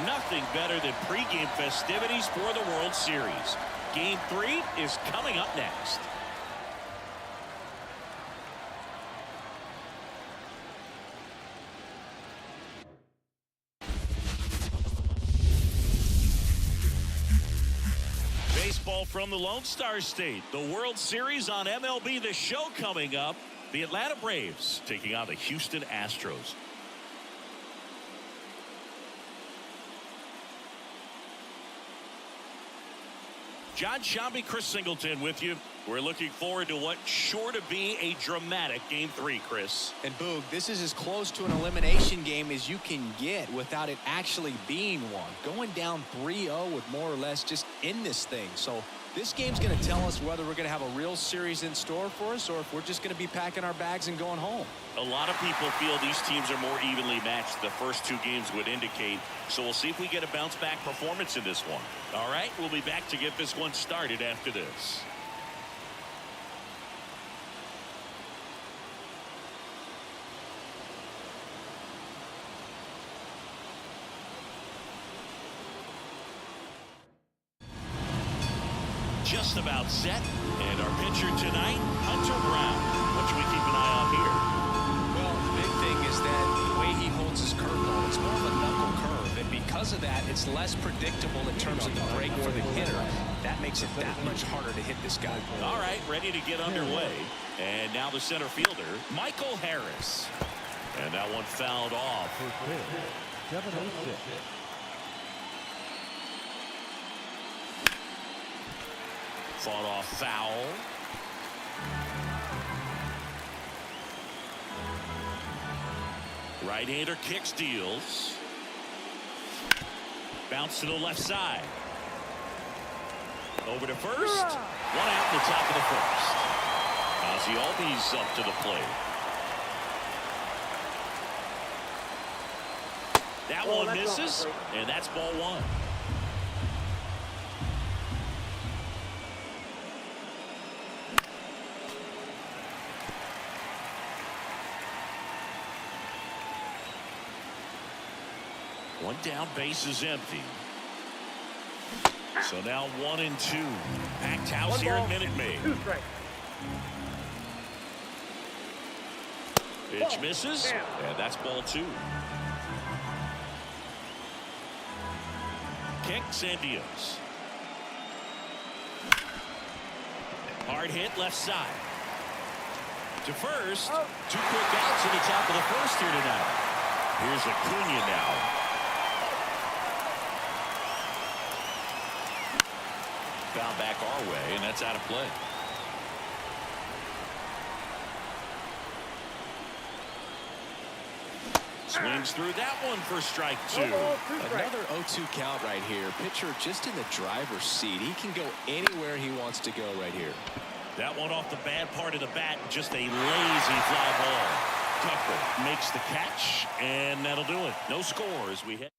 Nothing better than pregame festivities for the World Series. Game 3 is coming up next. Baseball from the Lone Star State. The World Series on MLB The Show coming up. The Atlanta Braves taking on the Houston Astros. John Shambi, Chris Singleton with you. We're looking forward to what's sure to be a dramatic Game 3, Chris. And Boog, this is as close to an elimination game as you can get without it actually being one. Going down 3-0 with more or less just in this thing. So this game's going to tell us whether we're going to have a real series in store for us or if we're just going to be packing our bags and going home. A lot of people feel these teams are more evenly matched. The first 2 games would indicate. So we'll see if we get a bounce-back performance in this one. All right, we'll be back to get this one started after this. Just about set, and our pitcher tonight, Hunter Brown. What should we keep an eye on here? Well, the big thing is that the way he holds his curveball, it's more of a knuckle curve, and because of that, it's less predictable in terms of the break for the hitter. That makes it that much harder to hit this guy. All right, ready to get underway, and now the center fielder, Michael Harris, and that one fouled off. 7-0-6. Fought off foul. Right-hander kicks, deals. Bounce to the left side. Over to first. One out in the top of the first. Ozzie Albies up to the plate. That one misses, and that's ball 1. One down, base is empty. So now 1-2. Packed house here at Minute Maid. Pitch misses, and that's ball 2. Kicks and deals. Hard hit left side. To first. 2 quick outs in the top of the first here tonight. Here's Acuna now. Foul back our way, and that's out of play. Swings through that one for strike 2. Another 0-2 count right here. Pitcher just in the driver's seat. He can go anywhere he wants to go right here. That one off the bad part of the bat. Just a lazy fly ball. Tucker makes the catch, and that'll do it. No score as we head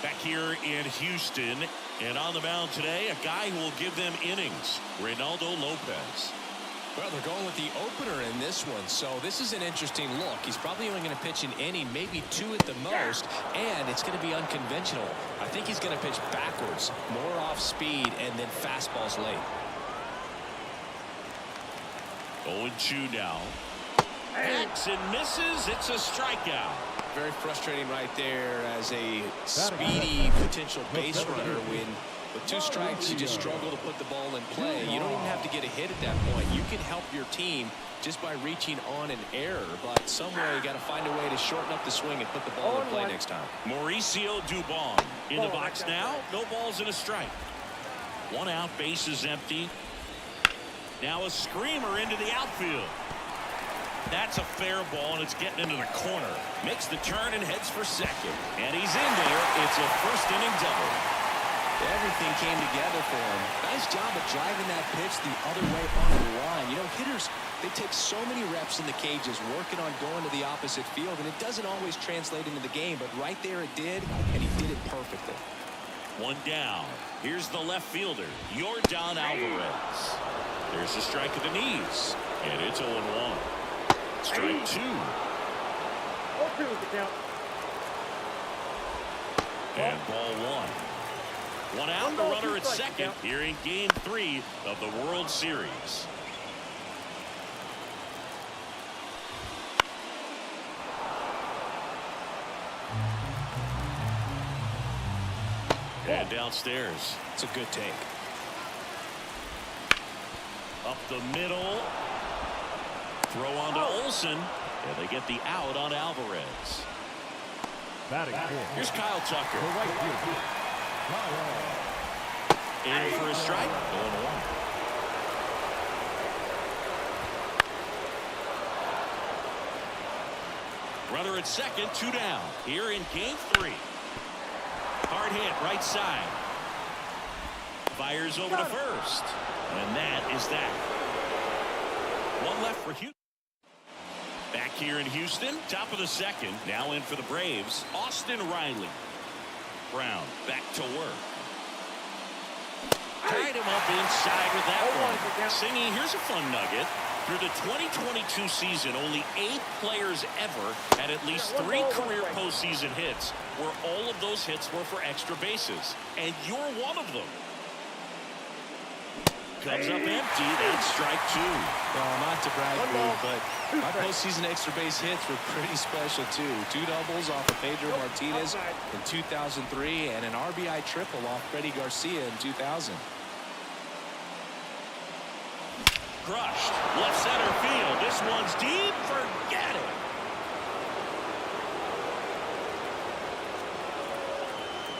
back here in Houston. And on the mound today, a guy who will give them innings, Reynaldo Lopez. Well, they're going with the opener in this one, so this is an interesting look. He's probably only going to pitch an inning, maybe 2 at the most, and it's going to be unconventional. I think he's going to pitch backwards, more off speed, and then fastballs late. 0-2 now. Hits and misses. It's a strikeout. Very frustrating right there as a speedy potential base runner when with 2 strikes you just struggle to put the ball in play. You don't even have to get a hit at that point. You can help your team just by reaching on an error, but somewhere you got to find a way to shorten up the swing and put the ball in play next time. Mauricio Dubon in the box now. No balls and a strike. 1 out, base is empty. Now a screamer into the outfield. That's a fair ball, and it's getting into the corner. Makes the turn and heads for second. And he's in there. It's a first-inning double. Everything came together for him. Nice job of driving that pitch the other way on the line. You know, hitters, they take so many reps in the cages working on going to the opposite field, and it doesn't always translate into the game, but right there it did, and he did it perfectly. 1 down. Here's the left fielder, Yordan Alvarez. There's a strike at the knees, and it's 0-1. Strike 2. And ball one. One out, the runner at second here in Game 3 of the World Series. And downstairs. It's a good take. Up the middle. Throw on to Olson. And they get the out on Alvarez. Batting fourth. Here's Kyle Tucker. The right fielder, Kyle. In for a strike. 0-1. Runner at second, 2 down. Here in Game 3. Hard hit, right side. Fires over to first. And that is that. One left for Houston. Back here in Houston, top of the second. Now in for the Braves, Austin Riley. Brown back to work. Tied him up inside with that one. Singy, here's a fun nugget. Through the 2022 season, only 8 players ever had at least 3 career postseason hits, where all of those hits were for extra bases. And you're one of them. Comes up empty. That's strike 2. Well, not to brag, but my postseason extra base hits were pretty special, too. 2 doubles off of Pedro Martinez in 2003 and an RBI triple off Freddie Garcia in 2000. Crushed. Left center field. This one's deep. Forget it.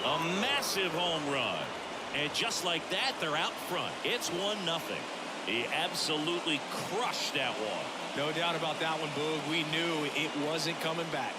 A massive home run. And just like that, they're out front. It's 1-0. He absolutely crushed that one. No doubt about that one, Boog. We knew it wasn't coming back.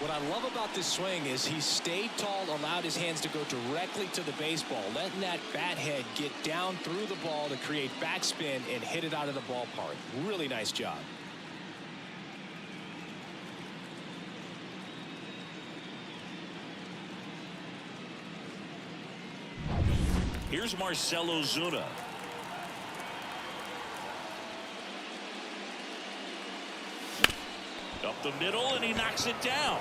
What I love about this swing is he stayed tall, allowed his hands to go directly to the baseball, letting that bat head get down through the ball to create backspin and hit it out of the ballpark. Really nice job. Here's Marcell Ozuna. Up the middle, and he knocks it down.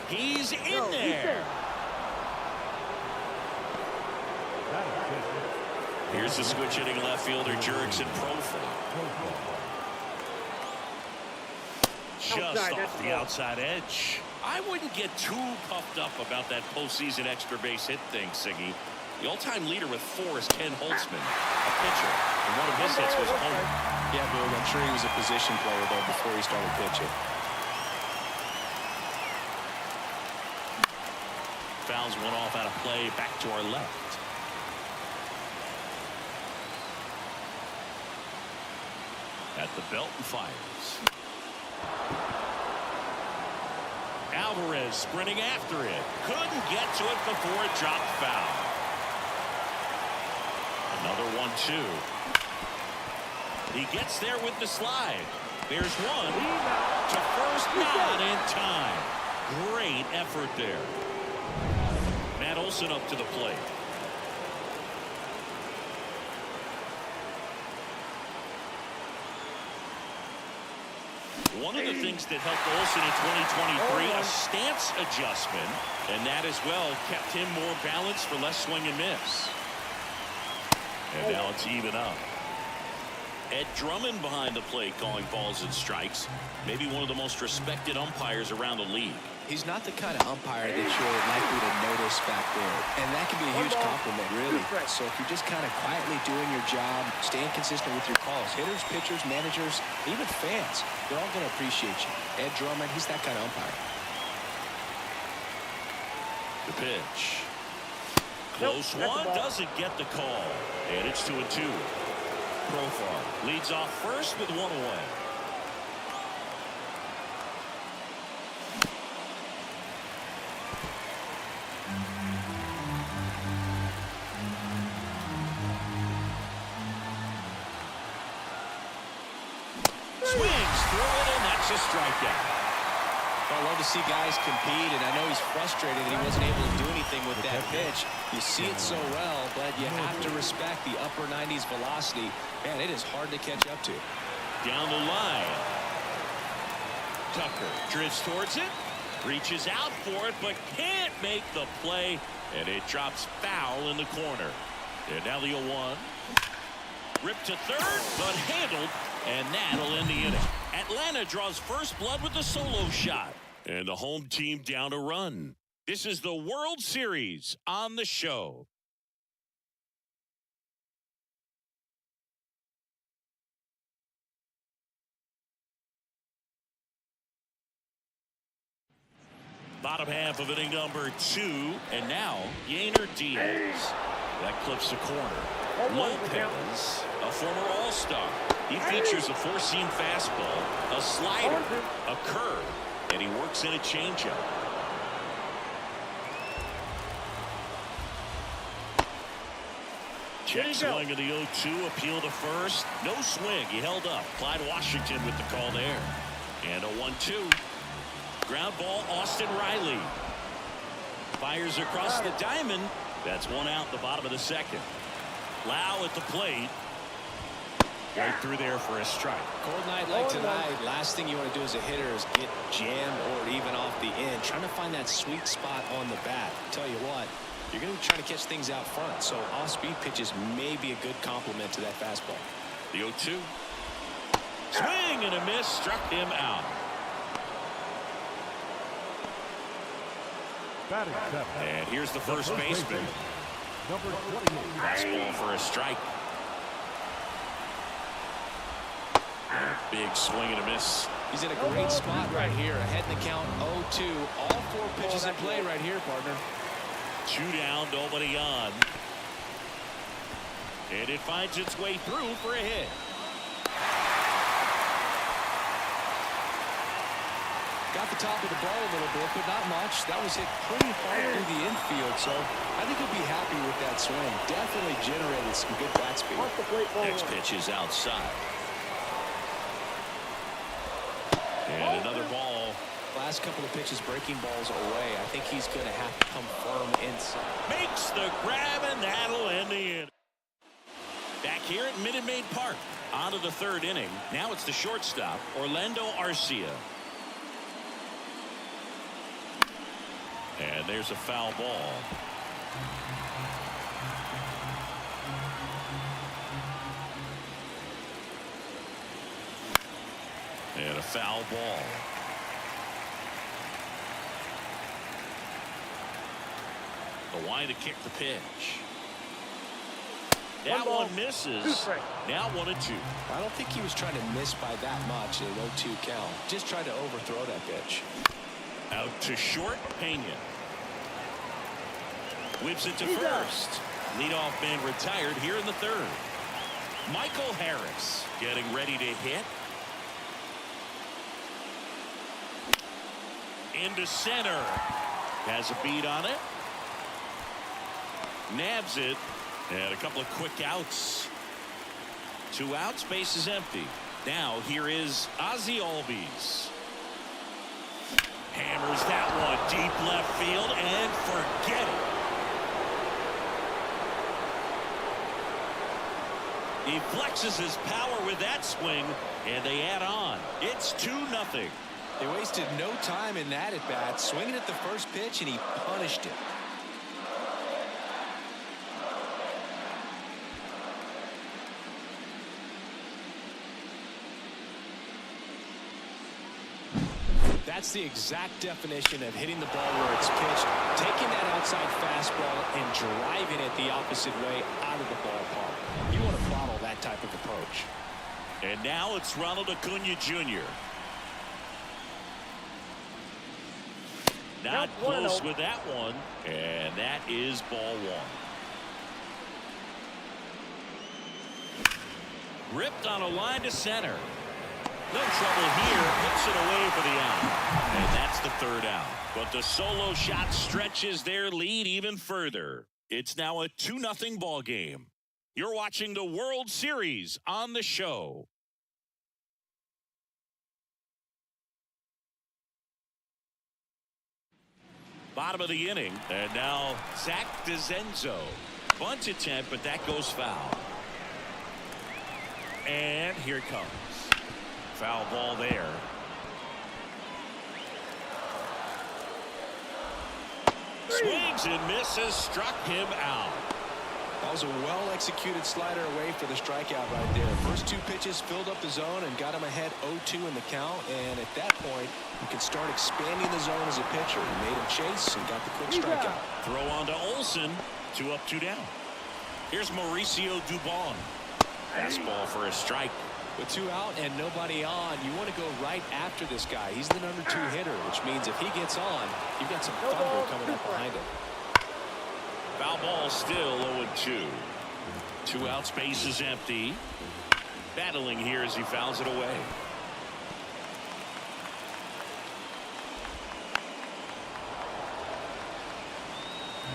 He's in there. Here's the switch hitting left fielder Jurickson Profile. Just off the outside edge. I wouldn't get too puffed up about that postseason extra base hit thing, Siggy. The all-time leader with 4 is Ken Holtzman, a pitcher, and one of his hits was home. Yeah, Boog, I'm sure he was a position player, though, before he started pitching. Fouls one off out of play, back to our left. At the belt and fires. Alvarez sprinting after it. Couldn't get to it before it dropped foul. Another 1-2. He gets there with the slide. There's one. To first, not in time. Great effort there. Matt Olson up to the plate. One of the things that helped Olson in 2023, a stance adjustment, and that as well kept him more balanced for less swing and miss. And now it's even up. Ed Drummond behind the plate calling balls and strikes. Maybe one of the most respected umpires around the league. He's not the kind of umpire that you're likely to notice back there. And that can be a huge compliment, really. So if you're just kind of quietly doing your job, staying consistent with your calls, hitters, pitchers, managers, even fans, they're all going to appreciate you. Ed Drummond, he's that kind of umpire. The pitch. Close one, doesn't get the call. And it's 2-2. Profile leads off first with 1 away. Swings through it, and that's a strikeout. I love to see guys compete, and I know he's frustrated that he wasn't able to do anything with that pitch. You see it so well, but you have to respect the upper 90s velocity. Man, it is hard to catch up to. Down the line. Tucker drifts towards it, reaches out for it, but can't make the play, and it drops foul in the corner. And now the 0-1. Ripped to third, but handled, and that'll end the inning. Atlanta draws first blood with the solo shot, and the home team down a run. This is the World Series on the show. Bottom half of inning number 2, and now Yainer Diaz. That clips the corner. Lopez, a former All-Star. He features a four-seam fastball, a slider, a curve, and he works in a changeup. Check swing of the 0-2, appeal to first. No swing. He held up. Clyde Washington with the call there. And a 1-2. Ground ball, Austin Riley. Fires across the diamond. That's one out in the bottom of the second. Lau at the plate. Right through there for a strike. Cold night like tonight, last thing you want to do as a hitter is get jammed or even off the end. Trying to find that sweet spot on the bat. Tell you what, you're going to be trying to catch things out front. So off-speed pitches may be a good complement to that fastball. The 0-2. Swing and a miss. Struck him out. And here's the first baseman. Number 28. Fastball for a strike. Big swing and a miss. He's in a great spot right here. Ahead in the count 0-2. All 4 pitches in play right here, partner. 2 down, nobody on. And it finds its way through for a hit. Got the top of the ball a little bit, but not much. That was hit pretty far through the infield, so I think he'll be happy with that swing. Definitely generated some good bat speed. Next pitch is outside. And another ball. Last couple of pitches breaking balls away. I think he's going to have to come firm inside. Makes the grab, and that'll end the inning. Back here at Minute Maid Park. On to the 3rd inning. Now it's the shortstop, Orlando Arcia. And there's a foul ball. And a foul ball. The line to kick the pitch. That one misses. Now 1-2. I don't think he was trying to miss by that much in an 0-2 count. Just tried to overthrow that pitch. Out to short, Pena. Whips it to first. Leadoff man retired here in the 3rd. Michael Harris getting ready to hit. Into center. Has a beat on it. Nabs it. And a couple of quick outs. 2 outs, base is empty. Now here is Ozzie Albies. Hammers that one deep left field and forget it. He flexes his power with that swing, and they add on. It's 2-0. They wasted no time in that at bat, swinging at the first pitch, and he punished it. That's the exact definition of hitting the ball where it's pitched, taking that outside fastball and driving it the opposite way out of the ballpark. You want to follow that type of approach. And now it's Ronald Acuna Jr. Not close with that one, and that is ball 1. Ripped on a line to center. No trouble here. Puts it away for the out. And that's the 3rd out. But the solo shot stretches their lead even further. It's now a 2-0 ball game. You're watching the World Series on the show. Bottom of the inning. And now Zach DeZenzo. Bunt attempt, but that goes foul. And here it comes. Foul ball there. Swings and misses. Struck him out. That was a well-executed slider away for the strikeout right there. First two pitches filled up the zone and got him ahead 0-2 in the count. And at that point, you can start expanding the zone as a pitcher. He made him chase and got the quick strikeout. Throw on to Olson. 2 up, 2 down. Here's Mauricio Dubon. Fastball for a strike. With 2 out and nobody on, you want to go right after this guy. He's the number 2 hitter, which means if he gets on, you've got some thunder coming up behind him. Foul ball still 0-2. 2 outs, base is empty. Battling here as he fouls it away.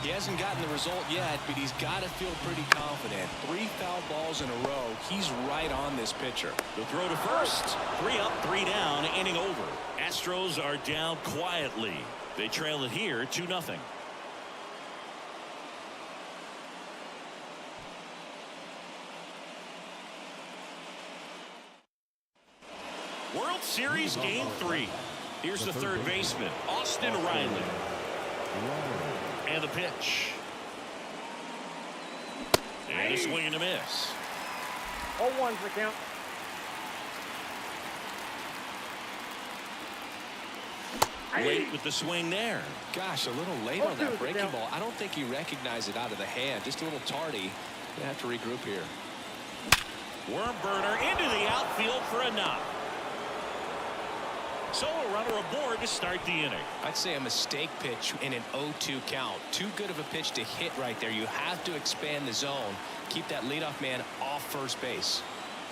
He hasn't gotten the result yet, but he's got to feel pretty confident. 3 foul balls in a row. He's right on this pitcher. The throw to first. 3 up, 3 down, inning over. Astros are down quietly. They trail it here 2-0. World Series Game 3. Here's the third baseman, Austin Riley. And the pitch. And a swing and a miss. 0-1 for count. Late with the swing there. Gosh, a little late on that breaking ball. I don't think he recognized it out of the hand. Just a little tardy. They have to regroup here. Worm burner into the outfield for a knock. So a runner aboard to start the inning. I'd say a mistake pitch in an 0-2 count. Too good of a pitch to hit right there. You have to expand the zone. Keep that leadoff man off first base.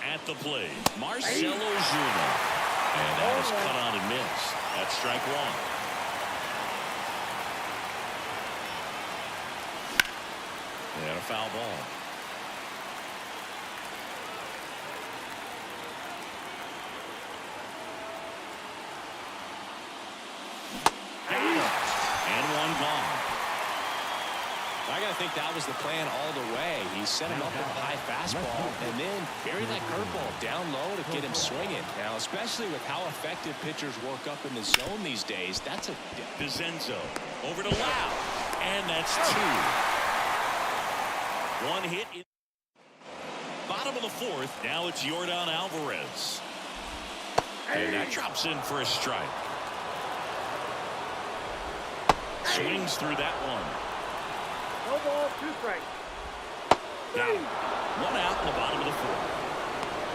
At the plate, Marcelo Zuna. And that is cut on and missed. That's strike 1. And a foul ball. And 1 gone. I got to think that was the plan all the way. He set him up with a high fastball and then buried that curveball down low to get him swinging. Now, especially with how effective pitchers work up in the zone these days, that's a... DeZenzo over to Lau. And that's 2. 1 hit in bottom of the 4th. Now it's Yordan Alvarez. And that drops in for a strike. Swings through that one. No ball, 2 strikes. Got it. 1 out in the bottom of the 4th.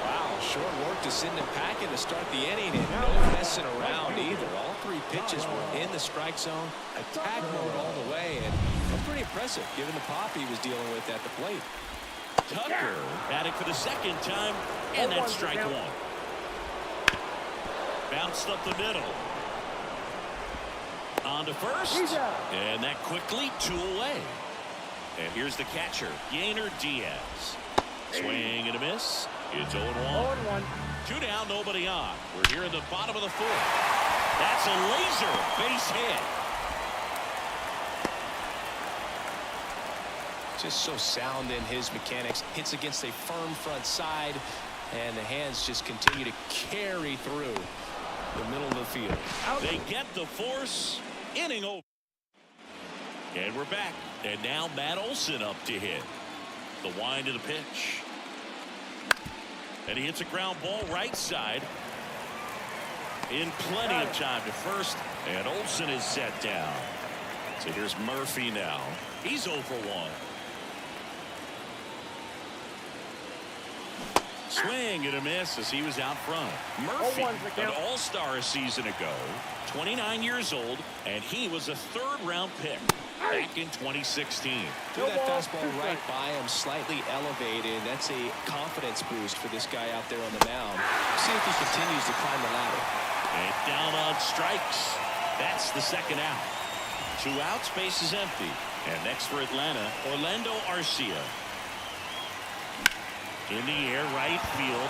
Wow, short work to send him packing to start the inning and no messing around either. All 3 pitches were in the strike zone, attack mode all the way, and pretty impressive given the pop he was dealing with at the plate. Tucker at it for the 2nd time, and that's strike 1. Bounced up the middle. On to first, and that quickly 2 away. And here's the catcher, Yainer Diaz. Swing and a miss. It's 0-1. 2 down, nobody on. We're here in the bottom of the 4th. That's a laser base hit. Just so sound in his mechanics. Hits against a firm front side, and the hands just continue to carry through the middle of the field. They get the force. Inning over. And we're back. And now Matt Olson up to hit. The wind of the pitch. And he hits a ground ball right side. In plenty of time to first. And Olson is set down. So here's Murphy now. He's 0 for 1. Swing and a miss as he was out front. Murphy, an all-star a season ago, 29 years old, and he was a 3rd-round pick back in 2016. Threw that fastball right by him, slightly elevated. That's a confidence boost for this guy out there on the mound. See if he continues to climb the ladder. And down on strikes. That's the 2nd out. 2 outs, base is empty. And next for Atlanta, Orlando Arcia. In the air, right field.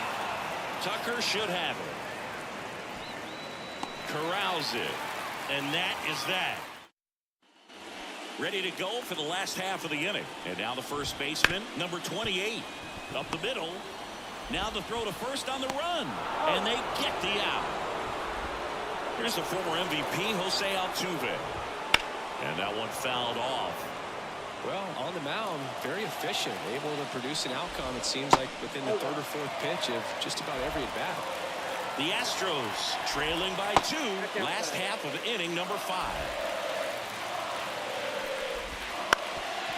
Tucker should have it. Corrals it. And that is that. Ready to go for the last half of the inning. And now the first baseman, number 28, up the middle. Now the throw to first on the run. And they get the out. Here's the former MVP, Jose Altuve. And that one fouled off. Well, on the mound, very efficient, able to produce an outcome, it seems like, within the third or fourth pitch of just about every at-bat. The Astros trailing by 2, last half of inning number 5.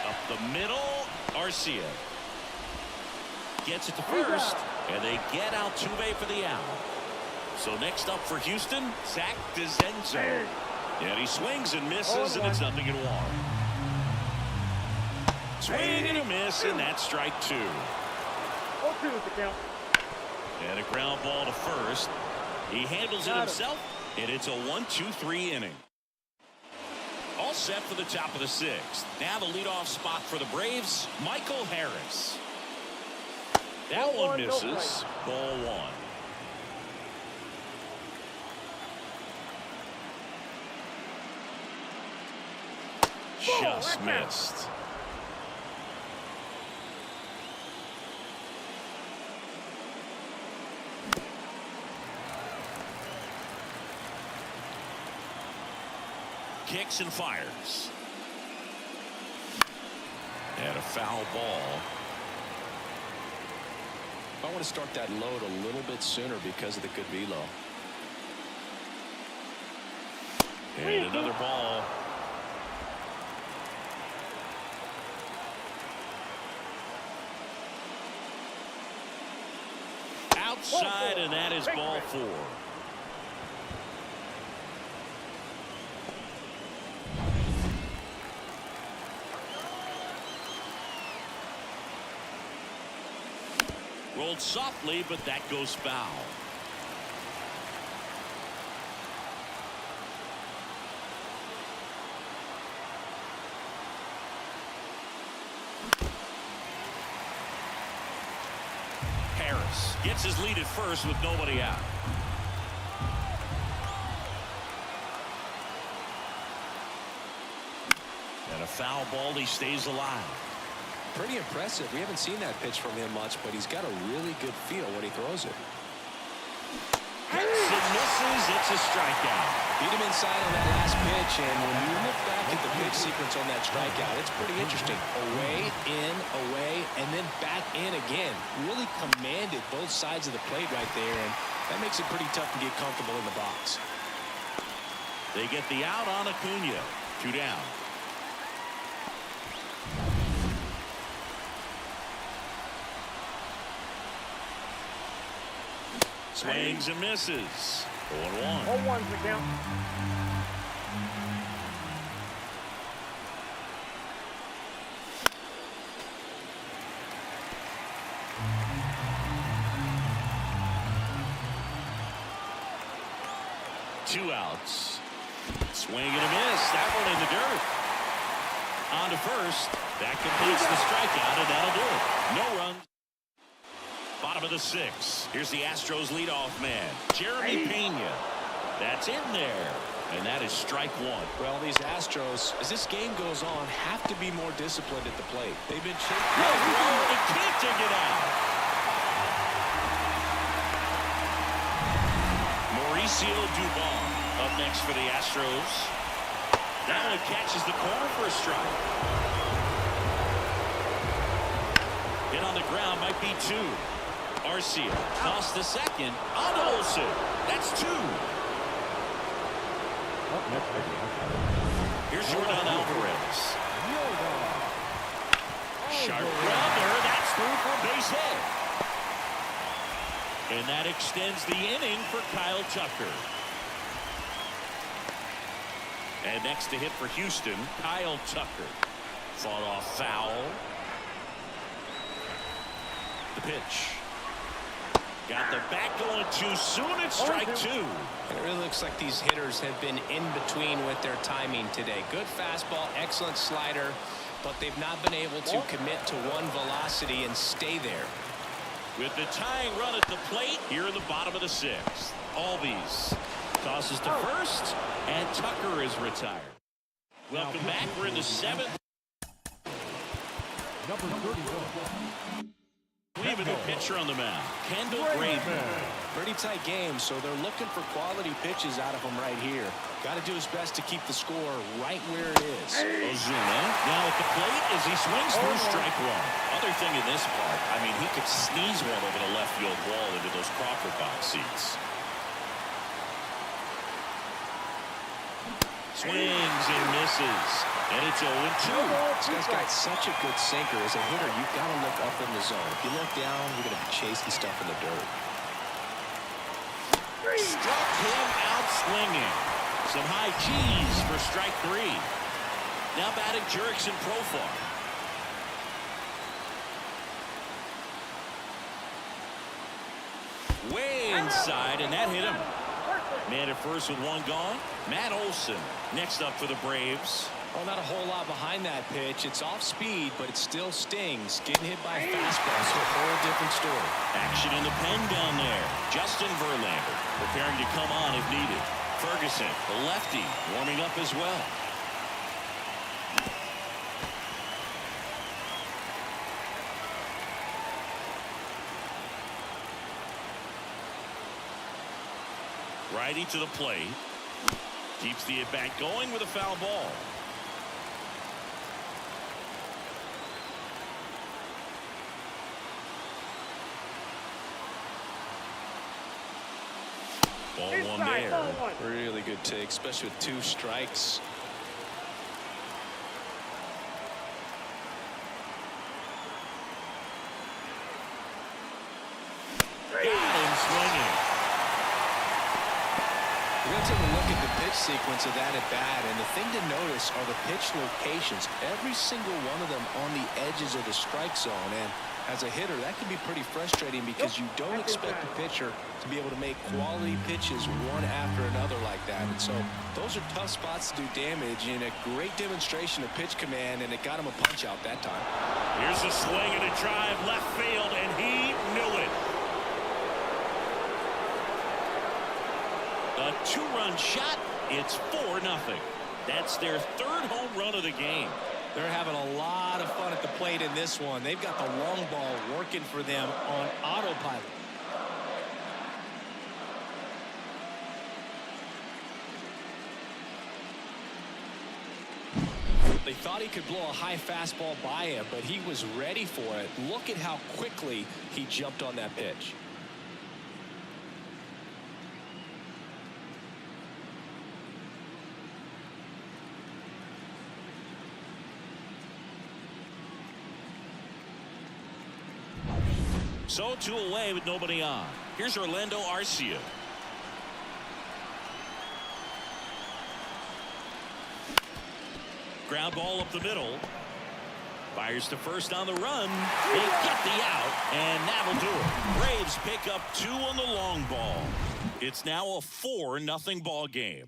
Up the middle, Arcia gets it to first, and they get Altuve for the out. So next up for Houston, Zach DeZenzo. And he swings and misses, and it's 0-1. Swing and a miss, and that's strike 2. 0-2 is the count. And a ground ball to first. He handles it himself, and it's a 1-2-3 inning. All set for the top of the 6th. Now the leadoff spot for the Braves, Michael Harris. That one misses. Ball 1. Just missed. Kicks and fires. And a foul ball. I want to start that load a little bit sooner because of the good velo. And another ball. Outside, and that is ball 4. Rolled softly, but that goes foul. Harris gets his lead at first with nobody out. And a foul ball. He stays alive. Pretty impressive. We haven't seen that pitch from him much, but he's got a really good feel when he throws it. Hits and misses. It's a strikeout. Beat him inside on that last pitch, and when you look back at the pitch sequence on that strikeout, it's pretty interesting. Away, in, away, and then back in again. Really commanded both sides of the plate right there, and that makes it pretty tough to get comfortable in the box. They get the out on Acuna. 2 down. Swings and misses. 0-1. 0-1 is the count. Two outs. Swing and a miss. That one in the dirt. On to first. That completes the strikeout, and that'll do it. No runs. Bottom of the 6th. Here's the Astros leadoff man, Jeremy Pena. That's in there. And that is strike 1. Well, these Astros, as this game goes on, have to be more disciplined at the plate. They've been chasing. They can't dig it out. Mauricio Dubon up next for the Astros. That one catches the corner for a strike. Hit on the ground, might be 2. Arcia tossed the second on Olson. That's 2. Here's Jordan Alvarez. Sharp grounder. That's through for a base hit. And that extends the inning for Kyle Tucker. And next to hit for Houston, Kyle Tucker. Fought off foul. The pitch. Got the bat going too soon. It's strike 2. It really looks like these hitters have been in between with their timing today. Good fastball, excellent slider, but they've not been able to commit to one velocity and stay there. With the tying run at the plate here in the bottom of the 6th. Albies tosses to first, and Tucker is retired. Welcome back. We're in the 7th. Number 31. We have a new pitcher on the mound, Kendall Raisel. Pretty tight game, so they're looking for quality pitches out of him right here. Got to do his best to keep the score right where it is. Ozuna now at the plate as he swings through strike one. Other thing in this part, I mean, he could sneeze one over the left field wall into those Crawford box seats. Swings and misses. And it's 0-2. This guy's got such a good sinker. As a hitter, you've got to look up in the zone. If you look down, you're going to be chasing stuff in the dirt. Struck him out swinging. Some high G's for strike 3. Now batting Jurickson Profar. Way inside, and that hit him. Man at first with one gone. Matt Olson next up for the Braves. Well, not a whole lot behind that pitch. It's off speed, but it still stings. Getting hit by a fastball, so a whole different story. Action in the pen down there. Justin Verlander preparing to come on if needed. Ferguson, the lefty, warming up as well. Righty to the plate. Keeps the at-bat going with a foul ball. Ball one there. Really good take, especially with 2 strikes. Got him swinging. We're going to take a look at the pitch sequence of that at bat, and the thing to notice are the pitch locations. Every single one of them on the edges of the strike zone, and as a hitter, that can be pretty frustrating because you don't expect the pitcher to be able to make quality pitches one after another like that. And so those are tough spots to do damage, and a great demonstration of pitch command, and it got him a punch out that time. Here's a swing and a drive left field, and he knew it. A 2-run shot. It's 4-0. That's their 3rd home run of the game. They're having a lot of fun at the plate in this one. They've got the long ball working for them on autopilot. They thought he could blow a high fastball by him, but he was ready for it. Look at how quickly he jumped on that pitch. So 2 away with nobody on. Here's Orlando Arcia. Ground ball up the middle. Fires to first on the run. They get the out, and that'll do it. Braves pick up 2 on the long ball. It's now a 4-0 ball game.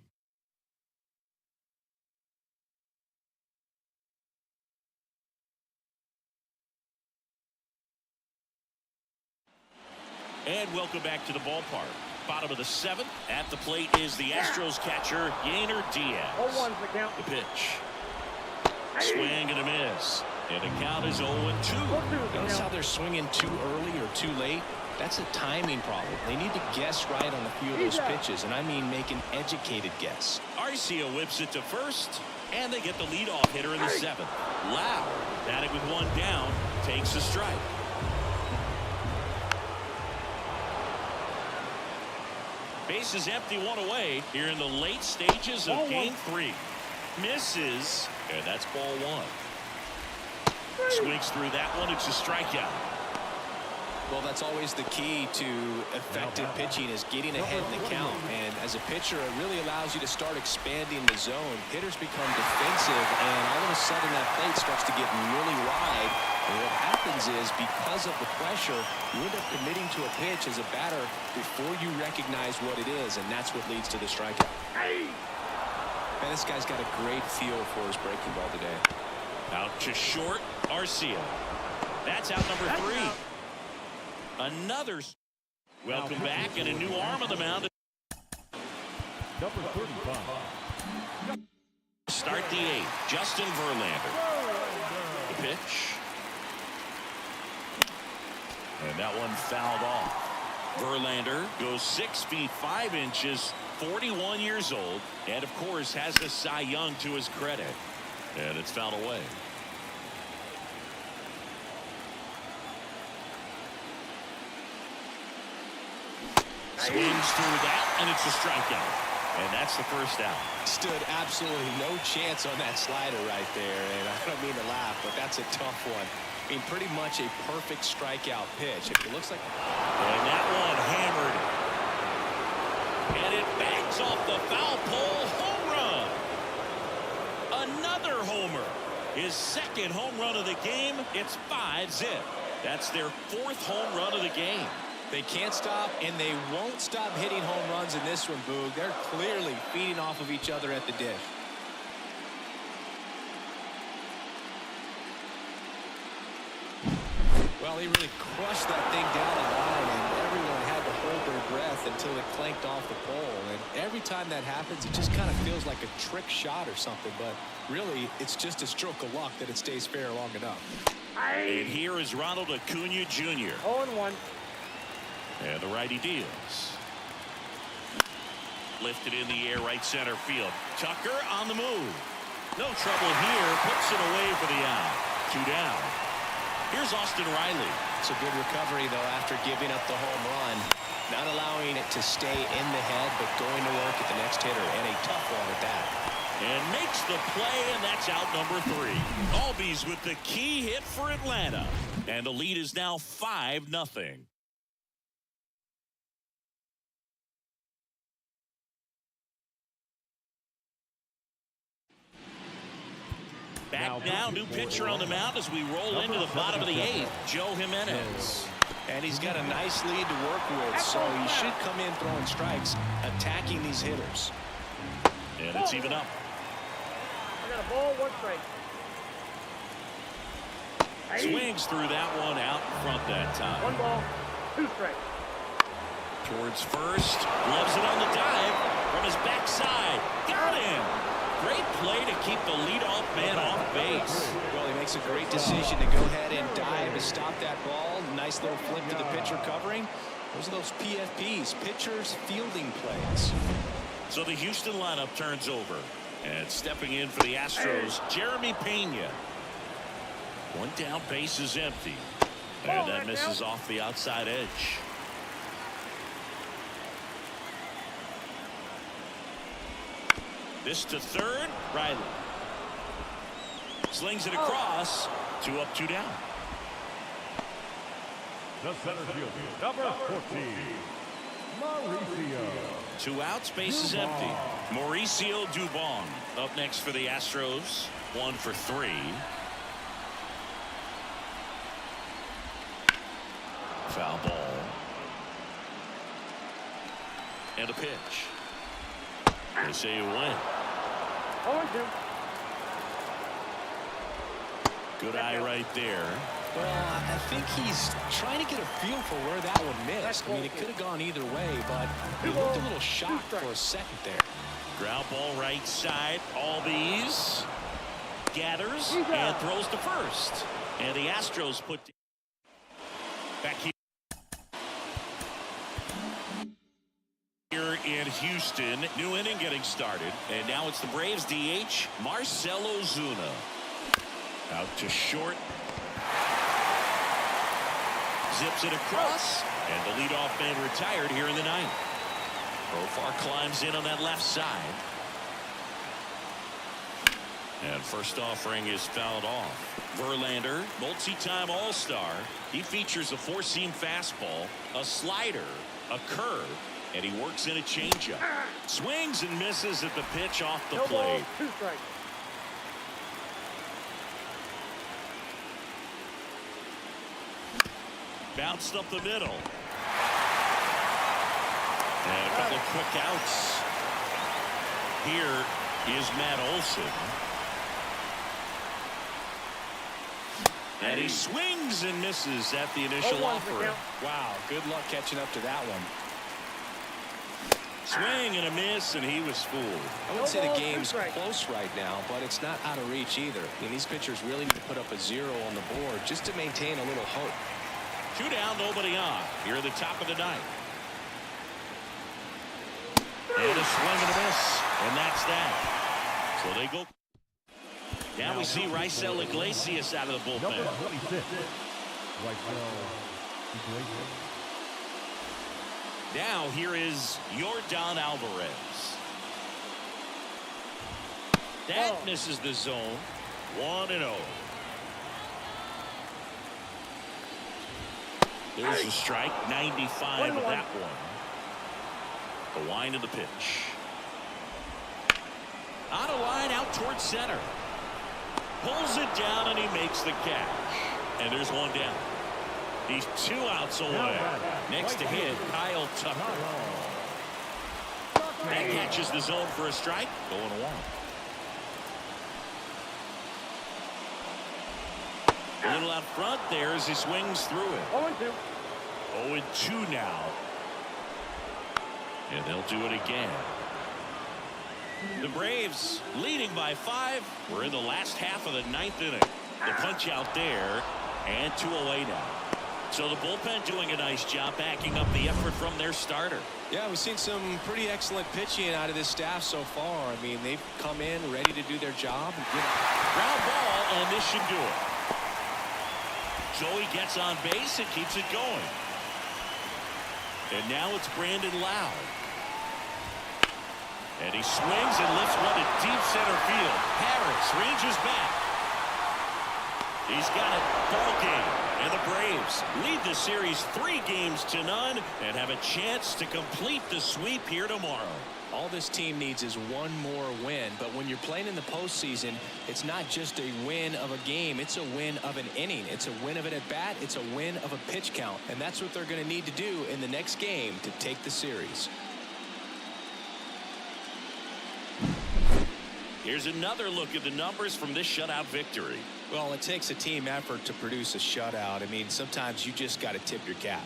And welcome back to the ballpark. Bottom of the 7th. At the plate is the Astros catcher, Yainer Diaz. 0-1's the count. The pitch. Swing and a miss. And the count is 0-2. Notice how they're swinging too early or too late? That's a timing problem. They need to guess right on a few of those pitches, and I mean make an educated guess. Arcia whips it to first, and they get the leadoff hitter in the 7th. Lau, batting with 1 down, takes a strike. Base is empty, 1 away here in the late stages of Game 3. Misses, and that's ball 1. Swings through that one. It's a strikeout. Well, that's always the key to effective pitching, is getting ahead in the count. And as a pitcher, it really allows you to start expanding the zone. Hitters become defensive, and all of a sudden that plate starts to get really wide. And what happens is, because of the pressure, you end up committing to a pitch as a batter before you recognize what it is, and that's what leads to the strikeout. Man, this guy's got a great feel for his breaking ball today. Out to short, Arcia. That's out number 3. Another. Welcome back, and a new arm on the mound. Number 35. start the 8th. Justin Verlander. The pitch. And that one fouled off. Verlander goes 6 feet 5 inches, 41 years old, and of course has a Cy Young to his credit. And it's fouled away. Swings through that, and it's a strikeout. And that's the first out. Stood absolutely no chance on that slider right there. And I don't mean to laugh, but that's a tough one. I mean, pretty much a perfect strikeout pitch. It looks like. And that one hammered. And it bangs off the foul pole. Home run. Another homer. His second home run of the game. It's 5-zip. That's their 4th home run of the game. They can't stop, and they won't stop hitting home runs in this one, Boog. They're clearly feeding off of each other at the dish. Well, he really crushed that thing down the line, and everyone had to hold their breath until it clanked off the pole. And every time that happens, it just kind of feels like a trick shot or something. But really, it's just a stroke of luck that it stays fair long enough. And here is Ronald Acuna Jr. 0-1. And the righty deals. Lifted in the air, right center field. Tucker on the move. No trouble here. Puts it away for the out. 2 down. Here's Austin Riley. It's a good recovery, though, after giving up the home run. Not allowing it to stay in the head, but going to work at the next hitter. And a tough one at that. And makes the play, and that's out number 3. Albies with the key hit for Atlanta. And the lead is now 5-0. Back now, new pitcher on the mound as we roll into the bottom of the 8th, Joe Jimenez. And he's got a nice lead to work with, so he should come in throwing strikes, attacking these hitters. And it's even up. I got a ball, 1 strike. Swings through that one out front that time. 1 ball, 2 strikes. Towards first, loves it on the dive from his backside. Got him. Great play to keep the leadoff man off base. Well, he makes a great decision to go ahead and dive to stop that ball. Nice little flip to the pitcher covering. Those are those PFPs, pitchers fielding plays. So the Houston lineup turns over. And stepping in for the Astros, Jeremy Pena. 1 down, base is empty. And that misses off the outside edge. This to third, Riley. Slings it across. 2 up, 2 down. The center fielder, number 14, Mauricio. 2 outs, base is empty. Mauricio Dubon up next for the Astros. 1 for 3. Foul ball. And a pitch. They say you win. 0-2. Good eye right there. Well, I think he's trying to get a feel for where that one missed. I mean, it could have gone either way, but he looked a little shocked for a second there. Ground ball right side. Albies gathers and throws to first. And the Astros put back here in Houston. New inning getting started. And now it's the Braves DH, Marcell Ozuna. Out to short. Zips it across. And the leadoff man retired here in the 9th. Profar climbs in on that left side. And first offering is fouled off. Verlander, multi-time All-Star. He features a 4-seam fastball, a slider, a curve, and he works in a changeup. Swings and misses at the pitch off the plate. 2 strikes. Bounced up the middle. And a couple of quick outs. Here is Matt Olson. And he swings and misses at the initial offer. Wow, good luck catching up to that one. Swing and a miss, and he was fooled. I wouldn't say the game's close right now, but it's not out of reach either. I mean, these pitchers really need to put up a 0 on the board just to maintain a little hope. 2 down, nobody on. Here at the top of the ninth. And a swing and a miss, and that's that. So they go. Now we see Raisel Iglesias out of the bullpen. Number 26, Raisel Iglesias. Now here is Yordan Alvarez. That misses the zone. 1-0. There's a strike. 95 with that one. The wind of the pitch. On a line out towards center. Pulls it down and he makes the catch. And there's one down. He's 2 outs away. Next to hit, Kyle Tucker. That catches the zone for a strike. Going 1. A little out front there as he swings through it. 0-2. 0-2 now. And they'll do it again. The Braves leading by 5. We're in the last half of the 9th inning. The punch out there, and 2 away now. So the bullpen doing a nice job backing up the effort from their starter. Yeah, we've seen some pretty excellent pitching out of this staff so far. I mean, they've come in ready to do their job. Ground ball, and this should do it. Joey gets on base and keeps it going. And now it's Brandon Lowe. And he swings and lifts one to deep center field. Harris ranges back. He's got it. Ball game. And the Braves lead the series 3-0 and have a chance to complete the sweep here tomorrow. All this team needs is one more win, but when you're playing in the postseason, it's not just a win of a game, it's a win of an inning. It's a win of an at-bat, it's a win of a pitch count, and that's what they're going to need to do in the next game to take the series. Here's another look at the numbers from this shutout victory. Well, it takes a team effort to produce a shutout. I mean, sometimes you just got to tip your cap.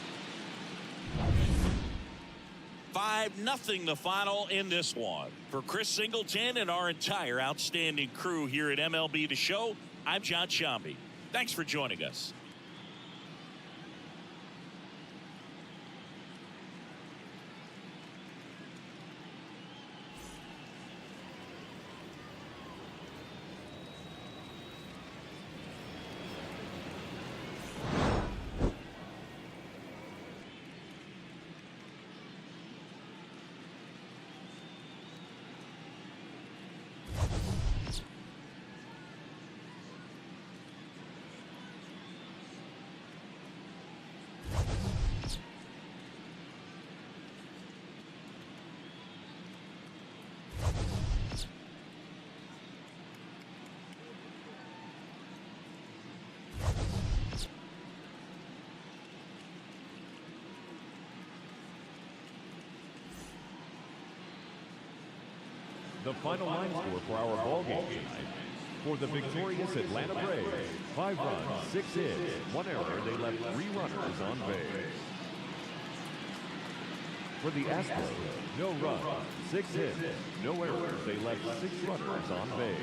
5-0 the final in this one. For Chris Singleton and our entire outstanding crew here at MLB The Show, I'm John Shambi. Thanks for joining us. The final line score for our ball game tonight. For the victorious Atlanta Braves, 5 runs, 6 hits, 1 error. They left 3 runners on base. For the Astros, no runs, 6 hits, no errors. They left 6 runners on base.